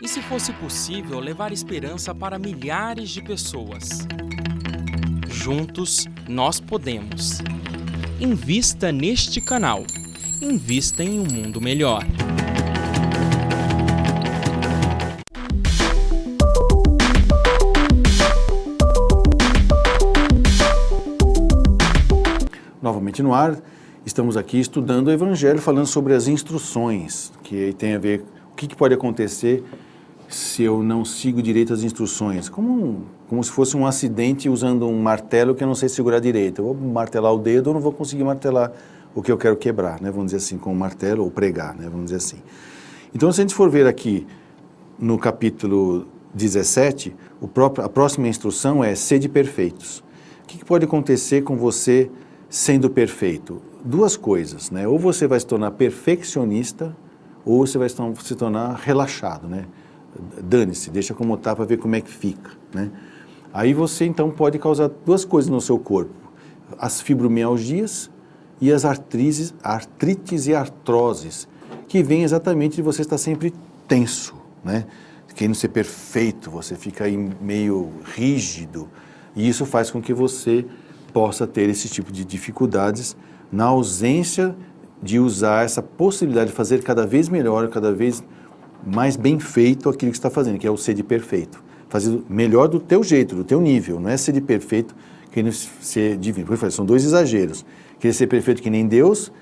E se fosse possível levar esperança para milhares de pessoas? Juntos, nós podemos. Invista neste canal. Invista em um mundo melhor. Novamente no ar, estamos aqui estudando o Evangelho, falando sobre as instruções, que tem a ver o que pode acontecer se eu não sigo direito as instruções. Como se fosse um acidente usando um martelo que eu não sei segurar direito. Eu vou martelar o dedo, eu não vou conseguir martelar o que eu quero quebrar, né? Vamos dizer assim, com o martelo ou pregar, né? Vamos dizer assim. Então, se a gente for ver aqui no capítulo 17, a próxima instrução é sede perfeitos. O que pode acontecer com você sendo perfeito? Duas coisas, né? Ou você vai se tornar perfeccionista, ou você vai se tornar relaxado, né? Dane-se, deixa como está para ver como é que fica, né? Aí você então pode causar duas coisas no seu corpo: as fibromialgias e as artrites e artroses, que vem exatamente de você estar sempre tenso, né? Querendo ser perfeito, você fica aí meio rígido, e isso faz com que você possa ter esse tipo de dificuldades na ausência de usar essa possibilidade de fazer cada vez melhor, cada vez mais bem feito aquilo que você está fazendo, que é o ser de perfeito. Fazer melhor do teu jeito, do teu nível, não é ser de perfeito querendo ser divino. Porque eu falei, são dois exageros. Querer ser perfeito que nem Deus,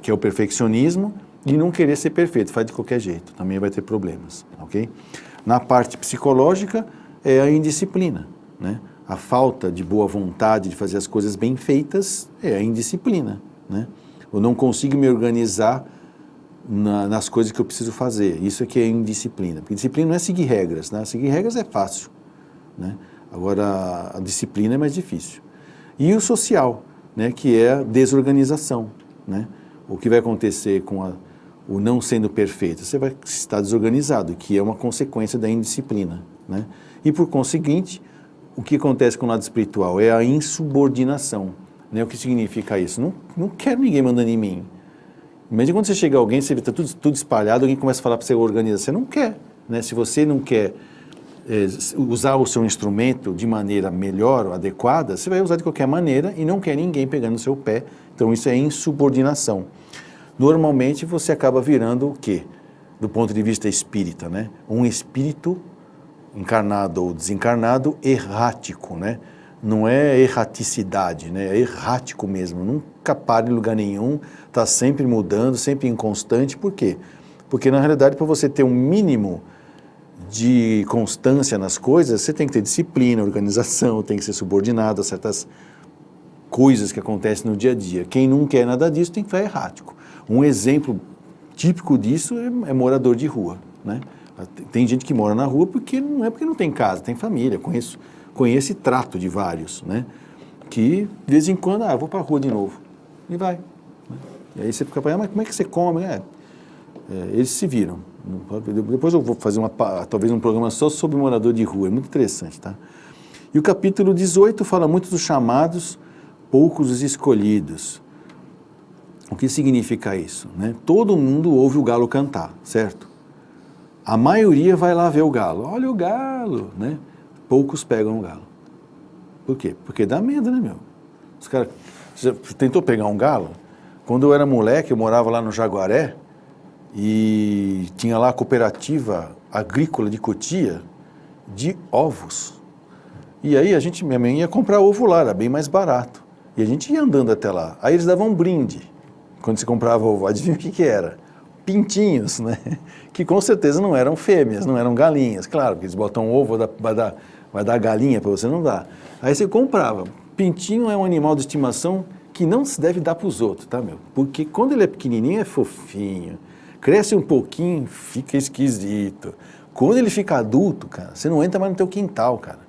que é o perfeccionismo, e não querer ser perfeito, faz de qualquer jeito, também vai ter problemas, ok? Na parte psicológica é a indisciplina, né? A falta de boa vontade de fazer as coisas bem feitas é a indisciplina, né? Eu não consigo me organizar nas coisas que eu preciso fazer. Isso aqui é indisciplina. Porque disciplina não é seguir regras, né? Seguir regras é fácil, né? Agora, a disciplina é mais difícil. E o social, né? Que é a desorganização, né? O que vai acontecer com o não sendo perfeito? Você vai estar desorganizado, que é uma consequência da indisciplina, né? E, por conseguinte, o que acontece com o lado espiritual é a insubordinação, né? O que significa isso? Não quero ninguém mandando em mim. Imagina quando você chega a alguém, você vê tá tudo espalhado, alguém começa a falar para você organizar. Você não quer, né? Se você não quer usar o seu instrumento de maneira melhor ou adequada, você vai usar de qualquer maneira e não quer ninguém pegando no seu pé. Então isso é insubordinação. Normalmente você acaba virando o quê? Do ponto de vista espírita, né? Um espírito encarnado ou desencarnado errático, né? Não é erraticidade, né? É errático mesmo, nunca para em lugar nenhum, está sempre mudando, sempre inconstante. Por quê? Porque, na realidade, para você ter um mínimo de constância nas coisas, você tem que ter disciplina, organização, tem que ser subordinado a certas coisas que acontecem no dia a dia. Quem não quer nada disso tem que ficar errático. Um exemplo típico disso é morador de rua, né? Tem gente que mora na rua porque não tem casa, tem família, conheço e trato de vários, né? Que de vez em quando, vou para a rua de novo. E vai. Né? E aí você fica falando, mas como é que você come? Eles se viram. Depois eu vou fazer talvez um programa só sobre morador de rua, é muito interessante, tá? E o capítulo 18 fala muito dos chamados, poucos os escolhidos. O que significa isso, né? Todo mundo ouve o galo cantar, certo? A maioria vai lá ver o galo. Olha o galo, né? Poucos pegam o galo. Por quê? Porque dá medo, né, meu? Os caras... Você tentou pegar um galo? Quando eu era moleque, eu morava lá no Jaguaré e tinha lá a cooperativa agrícola de Cotia de ovos. E aí minha mãe ia comprar ovo lá, era bem mais barato. E a gente ia andando até lá. Aí eles davam um brinde quando se comprava ovo. Adivinha o que era? Pintinhos, né? Que com certeza não eram fêmeas, não eram galinhas. Claro, que eles botam ovo, vai dar galinha para você, não dá. Aí você comprava. Pintinho é um animal de estimação que não se deve dar para os outros, tá, meu? Porque quando ele é pequenininho é fofinho, cresce um pouquinho, fica esquisito. Quando ele fica adulto, cara, você não entra mais no teu quintal, cara.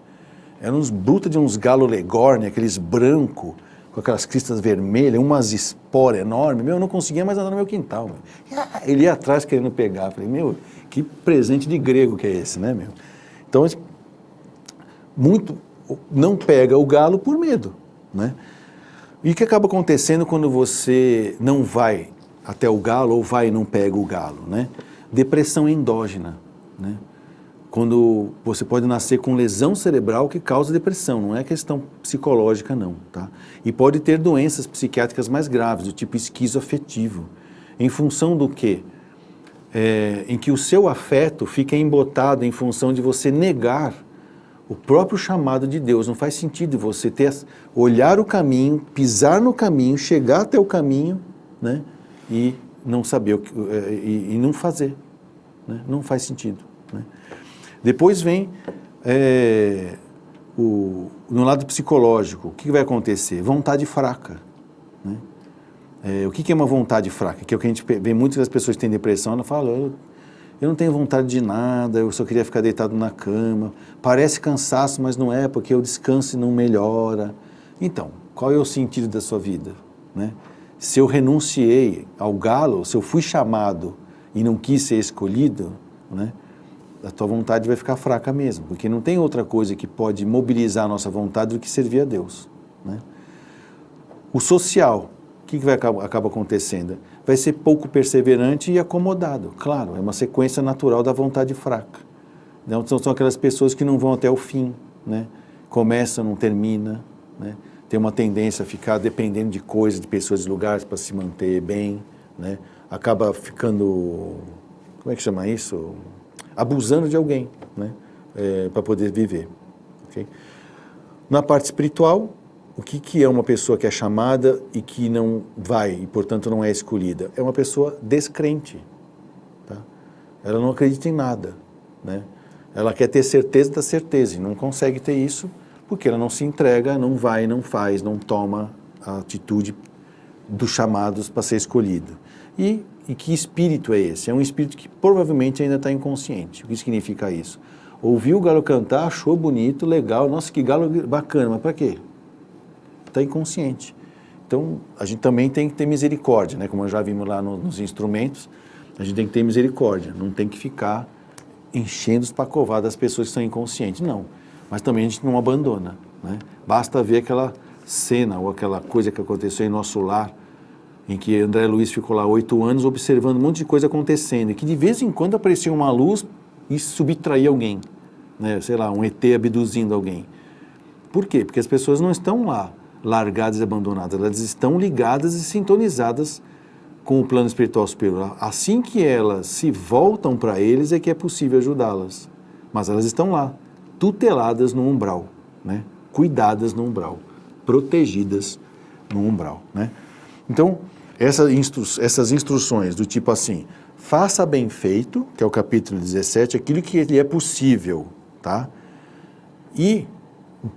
Eram uns brutos de uns galo legorne, aqueles brancos, com aquelas cristas vermelhas, umas esporas enormes. Meu, eu não conseguia mais andar no meu quintal. Meu. Ele ia atrás querendo pegar. Falei, meu, que presente de grego que é esse, né, meu? Então, muito não pega o galo por medo, né? E o que acaba acontecendo quando você não vai até o galo ou vai e não pega o galo, né? Depressão endógena, né? quando você pode nascer com lesão cerebral que causa depressão, não é questão psicológica não, tá? E pode ter doenças psiquiátricas mais graves, do tipo esquizoafetivo, em função do quê? Em que o seu afeto fica embotado em função de você negar o próprio chamado de Deus. Não faz sentido você olhar o caminho, pisar no caminho, chegar até o caminho, né? E não saber e não fazer, né? Não faz sentido, né? Depois vem no lado psicológico, o que vai acontecer? Vontade fraca, né? O que é uma vontade fraca? Que é o que a gente vê muitas das pessoas que têm depressão, ela fala, eu não tenho vontade de nada, eu só queria ficar deitado na cama, parece cansaço, mas não é, porque eu descanso e não melhora. Então, qual é o sentido da sua vida, né? Se eu renunciei ao galo, se eu fui chamado e não quis ser escolhido, né, a tua vontade vai ficar fraca mesmo, porque não tem outra coisa que pode mobilizar a nossa vontade do que servir a Deus, né? O social, o que vai acaba acontecendo? Vai ser pouco perseverante e acomodado. Claro, é uma sequência natural da vontade fraca. Então, são aquelas pessoas que não vão até o fim, né? Começa, não termina, né? Tem uma tendência a ficar dependendo de coisas, de pessoas, de lugares para se manter bem, né? Acaba ficando, como é que chama isso? Abusando de alguém, né? Para poder viver. Okay? Na parte espiritual, o que é uma pessoa que é chamada e que não vai, e portanto não é escolhida? É uma pessoa descrente, tá? Ela não acredita em nada, né? Ela quer ter certeza da certeza e não consegue ter isso porque ela não se entrega, não vai, não faz, não toma a atitude dos chamados para ser escolhido. E que espírito é esse? É um espírito que provavelmente ainda está inconsciente. O que significa isso? Ouviu o galo cantar, achou bonito, legal, nossa, que galo bacana, mas para quê? Está inconsciente. Então, a gente também tem que ter misericórdia, né? Como já vimos lá nos instrumentos, a gente tem que ter misericórdia, não tem que ficar enchendo os pacová das pessoas que estão inconscientes, não. Mas também a gente não abandona, né? Basta ver aquela cena ou aquela coisa que aconteceu em nosso lar, em que André Luiz ficou lá 8 anos observando um monte de coisa acontecendo, e que de vez em quando aparecia uma luz e subtraía alguém, né? Sei lá, um ET abduzindo alguém. Por quê? Porque as pessoas não estão lá largadas e abandonadas, elas estão ligadas e sintonizadas com o plano espiritual superior. Assim que elas se voltam para eles é que é possível ajudá-las. Mas elas estão lá, tuteladas no umbral, né? Cuidadas no umbral, protegidas no umbral, né? Então, essas instruções do tipo assim, faça bem feito, que é o capítulo 17, aquilo que lhe é possível, tá? E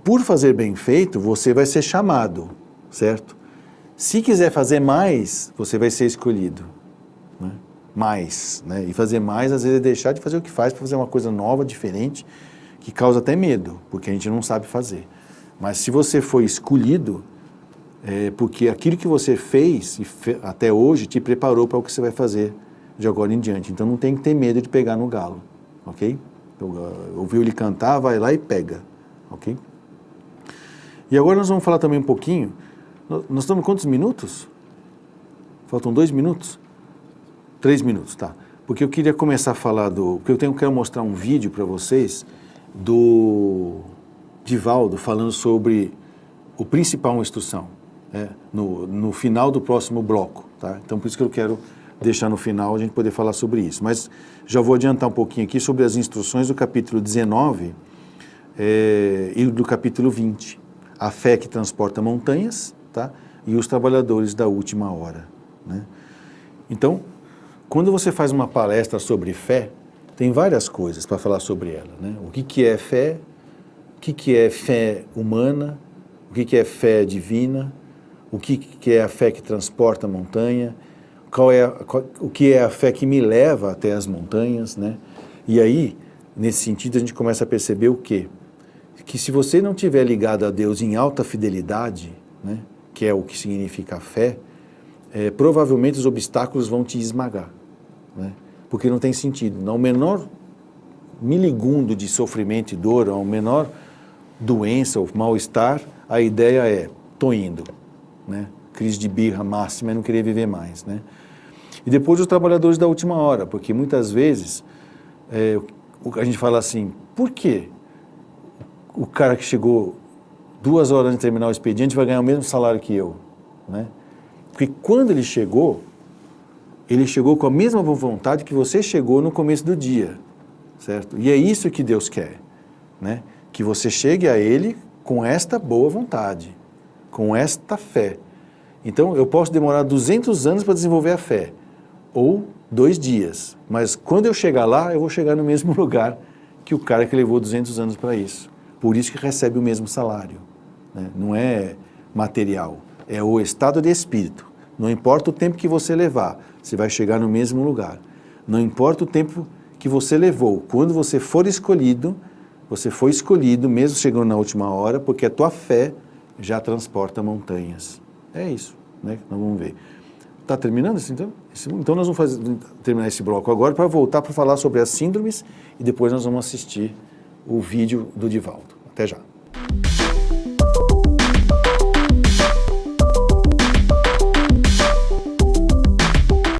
por fazer bem feito, você vai ser chamado, certo? Se quiser fazer mais, você vai ser escolhido, né? Mais, né? E fazer mais, às vezes, é deixar de fazer o que faz para fazer uma coisa nova, diferente, que causa até medo, porque a gente não sabe fazer. Mas se você foi escolhido, porque aquilo que você fez até hoje te preparou para o que você vai fazer de agora em diante. Então não tem que ter medo de pegar no galo, ok? Ouviu ele cantar, vai lá e pega, ok? E agora nós vamos falar também um pouquinho, nós estamos em quantos minutos? Faltam 2 minutos? 3 minutos, tá. Porque eu queria começar a falar porque eu quero mostrar um vídeo para vocês do Divaldo falando sobre o principal instrução, no final do próximo bloco, tá. Então por isso que eu quero deixar no final a gente poder falar sobre isso. Mas já vou adiantar um pouquinho aqui sobre as instruções do capítulo 19 e do capítulo 20. A fé que transporta montanhas, tá? E os trabalhadores da última hora, né? Então, quando você faz uma palestra sobre fé, tem várias coisas para falar sobre ela, né? O que é fé, o que é fé humana, o que é fé divina, o que é a fé que transporta a montanha, o que é a fé que me leva até as montanhas, né? E aí, nesse sentido, a gente começa a perceber o quê? Que se você não estiver ligado a Deus em alta fidelidade, né, que é o que significa a fé, provavelmente os obstáculos vão te esmagar, né, porque não tem sentido. Ao menor miligundo de sofrimento e dor, ao menor doença ou mal-estar, a ideia é, tô indo, né, crise de birra máxima e não querer viver mais, né. E depois os trabalhadores da última hora, porque muitas vezes a gente fala assim, por quê o cara que chegou 2 horas antes de terminar o expediente vai ganhar o mesmo salário que eu, né? Porque quando ele chegou com a mesma boa vontade que você chegou no começo do dia, certo? E é isso que Deus quer, né? Que você chegue a Ele com esta boa vontade, com esta fé. Então, eu posso demorar 200 anos para desenvolver a fé, ou 2 dias, mas quando eu chegar lá, eu vou chegar no mesmo lugar que o cara que levou 200 anos para isso. Por isso que recebe o mesmo salário, né? Não é material, é o estado de espírito. Não importa o tempo que você levar, você vai chegar no mesmo lugar. Não importa o tempo que você levou, quando você for escolhido, você foi escolhido, mesmo chegando na última hora, porque a tua fé já transporta montanhas. É isso, né? Nós vamos ver. Está terminando isso, então? Então nós vamos terminar esse bloco agora para voltar para falar sobre as síndromes e depois nós vamos assistir o vídeo do Divaldo. Até já.